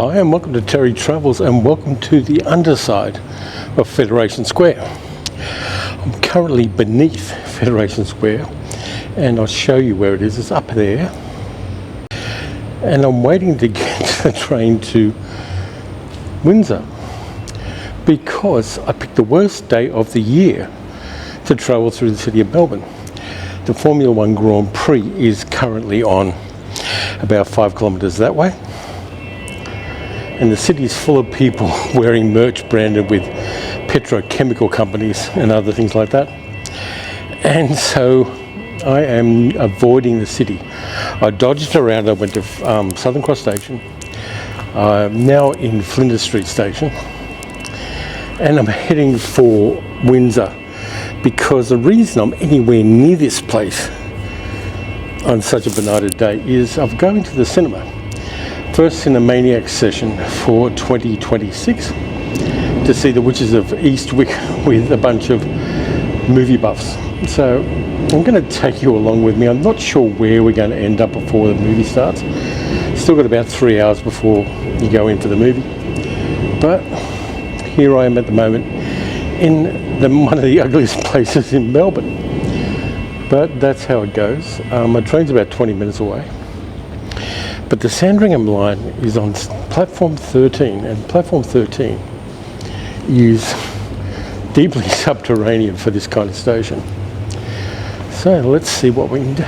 Hi and welcome to Terry Travels and welcome to the underside of Federation Square. I'm currently beneath Federation Square and I'll show you where it is. It's up there and I'm waiting to get the train to Windsor because I picked the worst day of the year to travel through the city of Melbourne. The Formula One Grand Prix is currently on about 5 kilometres that way. And the city is full of people wearing merch branded with petrochemical companies and other things like that. And so I am avoiding the city. I dodged around. I went to Southern Cross Station. I'm now in Flinders Street Station. And I'm heading for Windsor because the reason I'm anywhere near this place on such a benighted day is I'm going to the cinema. First Cinemaniac session for 2026 to see The Witches of Eastwick with a bunch of movie buffs. So I'm going to take you along with me. I'm not sure where we're going to end up before the movie starts. Still got about 3 hours before you go in for the movie. But here I am at the moment in one of the ugliest places in Melbourne. But that's how it goes. My train's about 20 minutes away. But the Sandringham line is on platform 13, and platform 13 is deeply subterranean for this kind of station. So let's see what we can do.